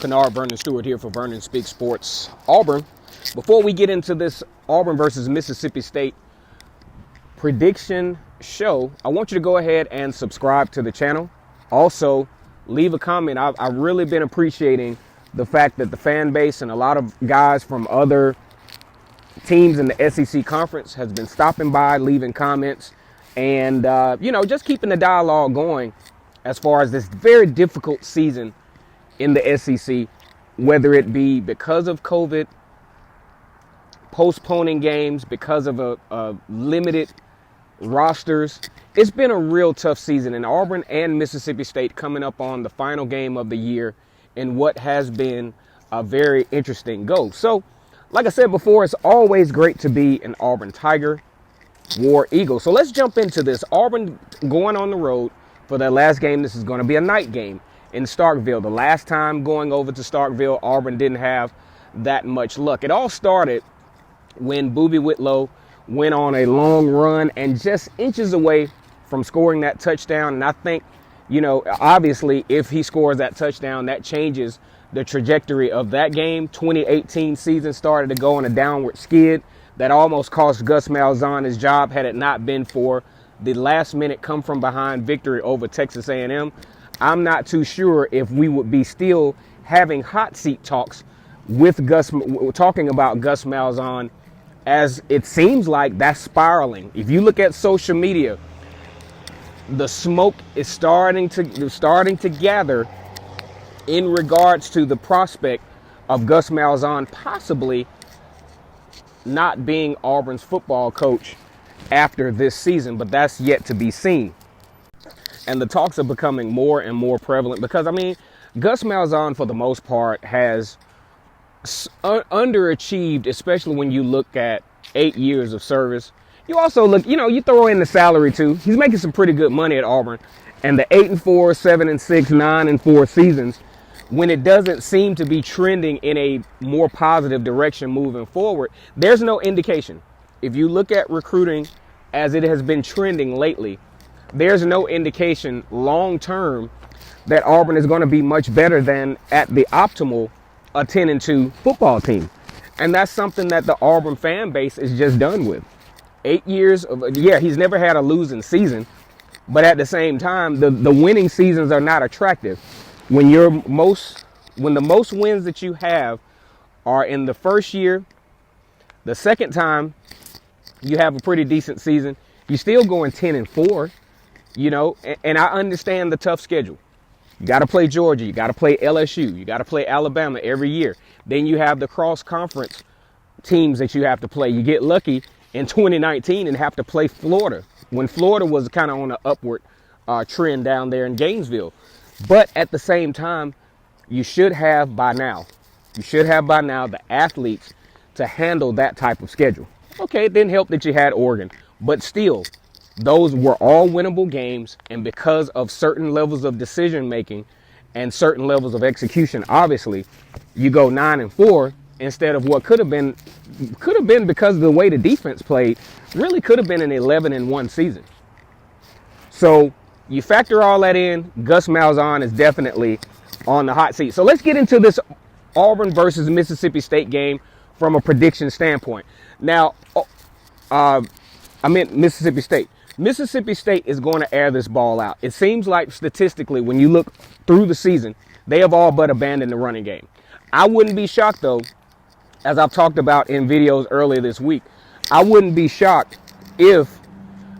Kennard Vernon Stewart here for Vernon Speaks Sports Auburn. Before we get into this Auburn versus Mississippi State prediction show, I want you to go ahead and subscribe to the channel. Also, leave a comment. I've really been appreciating the fact that the fan base and a lot of guys from other teams in the SEC conference has been stopping by, leaving comments, and just keeping the dialogue going as far as this very difficult season in the SEC, whether it be because of COVID, postponing games, because of a limited rosters. It's been a real tough season, and Auburn and Mississippi State coming up on the final game of the year in what has been a very interesting go. So, like I said before, it's always great to be an Auburn Tiger, War Eagle. So let's jump into this. Auburn going on the road for their last game. This is going to be a night game in Starkville. The last time going over to Starkville, Auburn didn't have that much luck. It all started when Boobie Whitlow went on a long run and just inches away from scoring that touchdown. And I think, obviously, if he scores that touchdown, that changes the trajectory of that game. 2018 season started to go on a downward skid that almost cost Gus Malzahn his job had it not been for the last-minute come-from-behind victory over Texas A&M. I'm not too sure if we would be still having hot seat talks with talking about Gus Malzahn, as it seems like that's spiraling. If you look at social media, the smoke is starting to gather in regards to the prospect of Gus Malzahn possibly not being Auburn's football coach after this season, but that's yet to be seen. And the talks are becoming more and more prevalent because, Gus Malzahn, for the most part, has underachieved, especially when you look at 8 years of service. You also look, you throw in the salary too. He's making some pretty good money at Auburn. And the 8-4, 7-6, 9-4 seasons, when it doesn't seem to be trending in a more positive direction moving forward, there's no indication. If you look at recruiting as it has been trending lately, there's no indication long term that Auburn is going to be much better than at the optimal a 10-2 football team. And that's something that the Auburn fan base is just done with. 8 years of, he's never had a losing season, but at the same time, the winning seasons are not attractive. When the most wins that you have are in the first year, the second time you have a pretty decent season, you're still going 10-4. And I understand the tough schedule. You got to play Georgia. You got to play LSU. You got to play Alabama every year. Then you have the cross-conference teams that you have to play. You get lucky in 2019 and have to play Florida, when Florida was kind of on an upward trend down there in Gainesville. But at the same time, you should have by now the athletes to handle that type of schedule. Okay, it didn't help that you had Oregon, but still, those were all winnable games, and because of certain levels of decision making and certain levels of execution, obviously, you go 9-4 instead of what could have been because of the way the defense played, really could have been an 11-1 season. So you factor all that in, Gus Malzahn is definitely on the hot seat. So let's get into this Auburn versus Mississippi State game from a prediction standpoint. Now, Mississippi State. Mississippi State is going to air this ball out. It seems like statistically, when you look through the season, they have all but abandoned the running game. I wouldn't be shocked, though, as I've talked about in videos earlier this week, I wouldn't be shocked if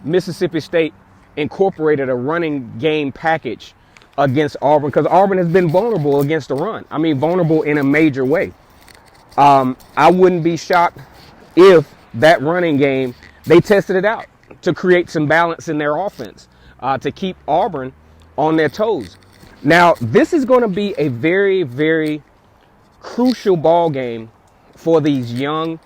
Mississippi State incorporated a running game package against Auburn, because Auburn has been vulnerable against the run. Vulnerable in a major way. I wouldn't be shocked if that running game, they tested it out to create some balance in their offense, to keep Auburn on their toes. Now, this is going to be a very, very crucial ball game for these young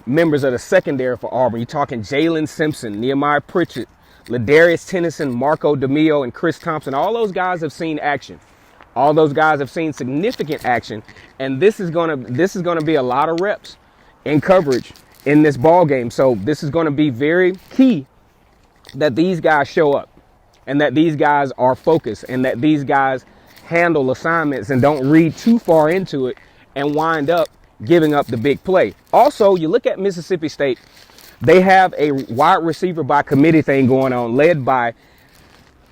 members of the secondary for Auburn. You're talking Jalen Simpson, Nehemiah Pritchett, Ladarius Tennyson, Marco DeMio, and Chris Thompson. All those guys have seen action. All those guys have seen significant action, and this is going to be a lot of reps in coverage in this ball game. So this is going to be very key that these guys show up and that these guys are focused and that these guys handle assignments and don't read too far into it and wind up giving up the big play. Also, you look at Mississippi State, they have a wide receiver by committee thing going on, led by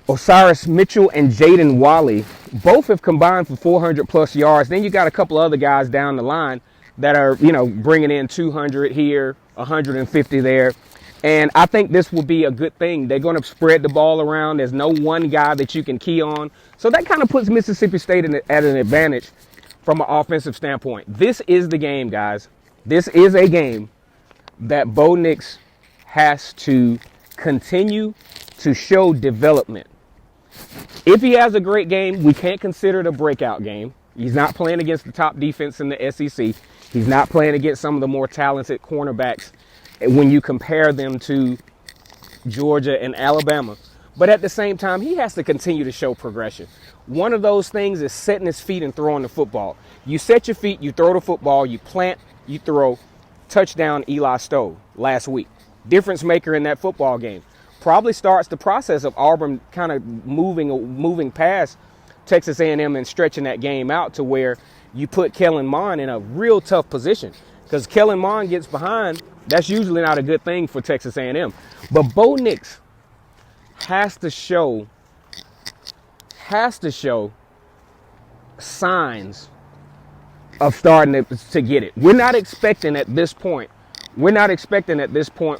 Osiris Mitchell and Jaden Wally. Both have combined for 400 plus yards. Then you got a couple other guys down the line that are, bringing in 200 here, 150 there. And I think this will be a good thing. They're going to spread the ball around. There's no one guy that you can key on. So that kind of puts Mississippi State at an advantage from an offensive standpoint. This is the game, guys. This is a game that Bo Nix has to continue to show development. If he has a great game, we can't consider it a breakout game. He's not playing against the top defense in the SEC. He's not playing against some of the more talented cornerbacks when you compare them to Georgia and Alabama. But at the same time, he has to continue to show progression. One of those things is setting his feet and throwing the football. You set your feet, you throw the football, you plant, you throw. Touchdown Eli Stowe last week. Difference maker in that football game. Probably starts the process of Auburn kind of moving past Texas A&M and stretching that game out to where you put Kellen Mond in a real tough position. Because Kellen Mond gets behind, that's usually not a good thing for Texas A&M. But Bo Nix has to show signs of starting to get it. We're not expecting at this point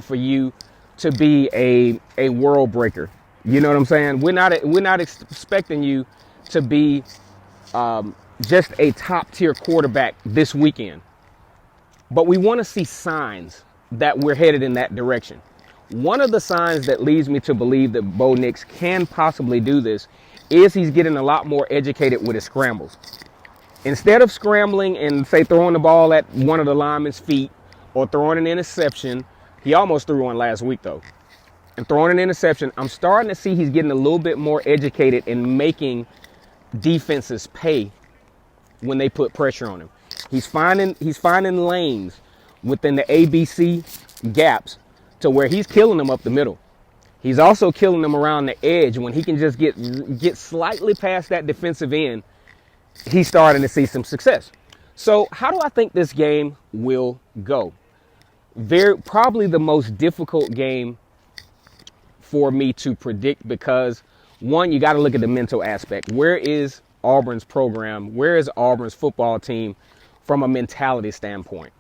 for you to be a world breaker. You know what I'm saying? We're not expecting you to be just a top tier quarterback this weekend. But we want to see signs that we're headed in that direction. One of the signs that leads me to believe that Bo Nix can possibly do this is he's getting a lot more educated with his scrambles. Instead of scrambling and, say, throwing the ball at one of the linemen's feet or throwing an interception, he almost threw one last week, though, and throwing an interception, I'm starting to see he's getting a little bit more educated in making defenses pay when they put pressure on him. He's finding lanes within the ABC gaps to where he's killing them up the middle. He's also killing them around the edge when he can just get slightly past that defensive end. He's starting to see some success. So how do I think this game will go? Probably the most difficult game for me to predict because, one, you got to look at the mental aspect. Where is Auburn's program? Where is Auburn's football team from a mentality standpoint?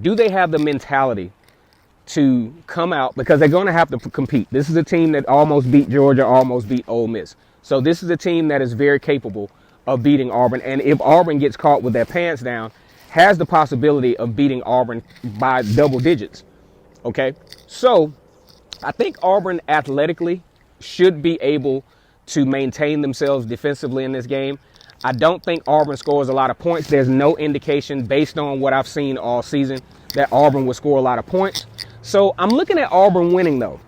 Do they have the mentality to come out? Because they're going to have to compete. This is a team that almost beat Georgia, almost beat Ole Miss. So this is a team that is very capable of beating Auburn. And if Auburn gets caught with their pants down, has the possibility of beating Auburn by double digits. Okay? So I think Auburn athletically should be able to maintain themselves defensively in this game. I don't think Auburn scores a lot of points. There's no indication based on what I've seen all season that Auburn will score a lot of points. So I'm looking at Auburn winning, though.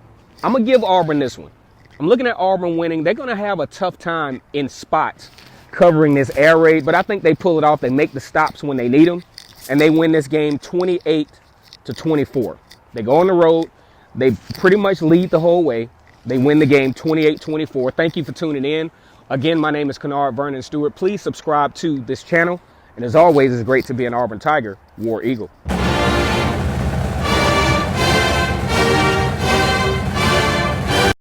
I'm going to give Auburn this one. I'm looking at Auburn winning. They're going to have a tough time in spots covering this air raid, but I think they pull it off. They make the stops when they need them, and they win this game 28-24. They go on the road. They pretty much lead the whole way. They win the game 28-24. Thank you for tuning in. Again, my name is Kennard Vernon Stewart. Please subscribe to this channel. And as always, it's great to be an Auburn Tiger, War Eagle.